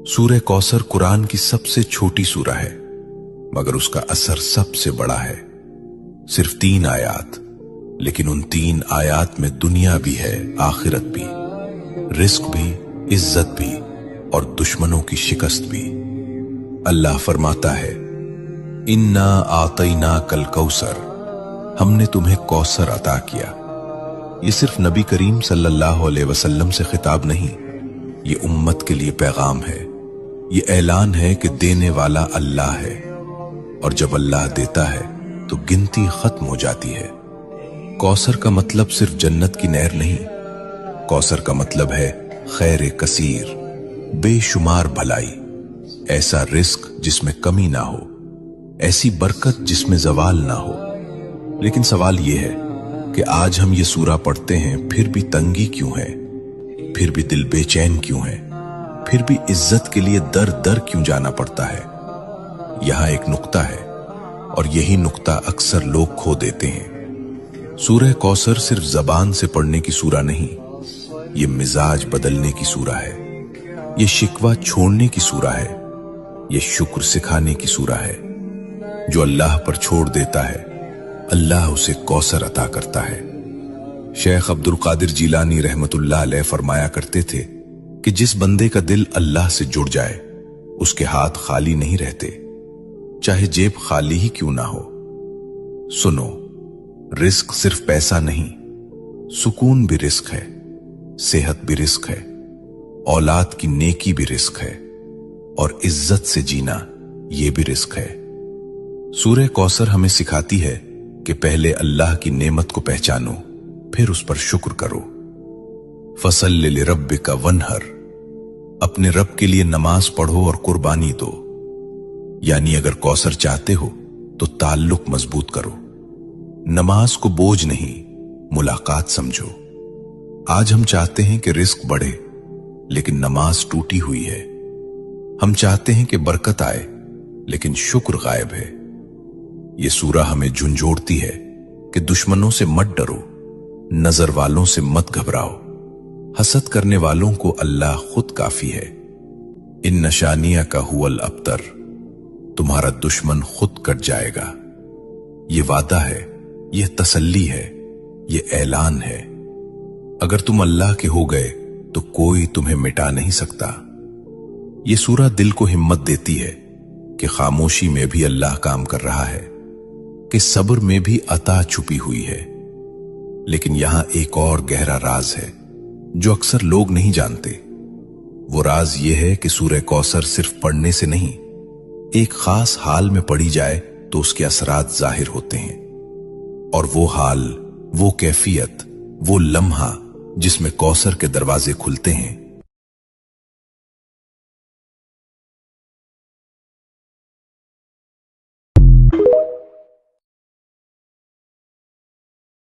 सूरह कौसर कुरान की सबसे छोटी सूरह है, मगर उसका असर सबसे बड़ा है। सिर्फ 3 आयात, लेकिन उन 3 आयात में दुनिया भी है, आखिरत भी, रिस्क भी, इज्जत भी और दुश्मनों की शिकस्त भी। अल्लाह फरमाता है, इन्ना आतैना कल कौसर, हमने तुम्हें कौसर अता किया। ये सिर्फ नबी करीम सल्लल्लाहु अलैहि वसल्लम से खिताब नहीं, ये उम्मत के लिए पैगाम है। ये ऐलान है कि देने वाला अल्लाह है, और जब अल्लाह देता है तो गिनती खत्म हो जाती है। कौसर का मतलब सिर्फ जन्नत की नहर नहीं, कौसर का मतलब है खैर कसीर, बेशुमार भलाई, ऐसा रिस्क जिसमें कमी ना हो, ऐसी बरकत जिसमें जवाल ना हो। लेकिन सवाल यह है कि आज हम ये सूरा पढ़ते हैं, फिर भी तंगी क्यों है, फिर भी दिल बेचैन क्यों है, फिर भी इज्जत के लिए दर दर क्यों जाना पड़ता है। यहां एक नुक्ता है, और यही नुक्ता अक्सर लोग खो देते हैं। सूरह कौसर सिर्फ जबान से पढ़ने की सूरा नहीं, ये मिजाज बदलने की सूरा है, ये शिकवा छोड़ने की सूरा है, ये शुक्र सिखाने की सूरा है। जो अल्लाह पर छोड़ देता है, अल्लाह उसे कौसर अता करता है। शेख अब्दुल कादिर जीलानी रहमतुल्लाह अलैह फरमाया करते थे कि जिस बंदे का दिल अल्लाह से जुड़ जाए, उसके हाथ खाली नहीं रहते, चाहे जेब खाली ही क्यों ना हो। सुनो, रिस्क सिर्फ पैसा नहीं, सुकून भी रिस्क है, सेहत भी रिस्क है, औलाद की नेकी भी रिस्क है, और इज्जत से जीना ये भी रिस्क है। सूरह कौसर हमें सिखाती है कि पहले अल्लाह की नेमत को पहचानो, फिर उस पर शुक्र करो। फसल्लि लिरब्बिका वन्हर, अपने रब के लिए नमाज पढ़ो और कुर्बानी दो। यानी अगर कौसर चाहते हो तो ताल्लुक मजबूत करो, नमाज को बोझ नहीं, मुलाकात समझो। आज हम चाहते हैं कि रिस्क बढ़े, लेकिन नमाज टूटी हुई है। हम चाहते हैं कि बरकत आए, लेकिन शुक्र गायब है। ये सूरा हमें झुंझोड़ती है कि दुश्मनों से मत डरो, नजर वालों से मत घबराओ, हसद करने वालों को अल्लाह खुद काफी है। इन नशानिया का हुवल अबतर, तुम्हारा दुश्मन खुद कट जाएगा। ये वादा है, ये तसल्ली है, ये ऐलान है। अगर तुम अल्लाह के हो गए तो कोई तुम्हें मिटा नहीं सकता। ये सूरा दिल को हिम्मत देती है कि खामोशी में भी अल्लाह काम कर रहा है, कि सब्र में भी अता छुपी हुई है। लेकिन यहां एक और गहरा राज है जो अक्सर लोग नहीं जानते। वो राज ये है कि सूरह कौसर सिर्फ पढ़ने से नहीं, एक खास हाल में पढ़ी जाए तो उसके असरात जाहिर होते हैं। और वो हाल, वो कैफियत, वो लम्हा जिसमें कौसर के दरवाजे खुलते हैं,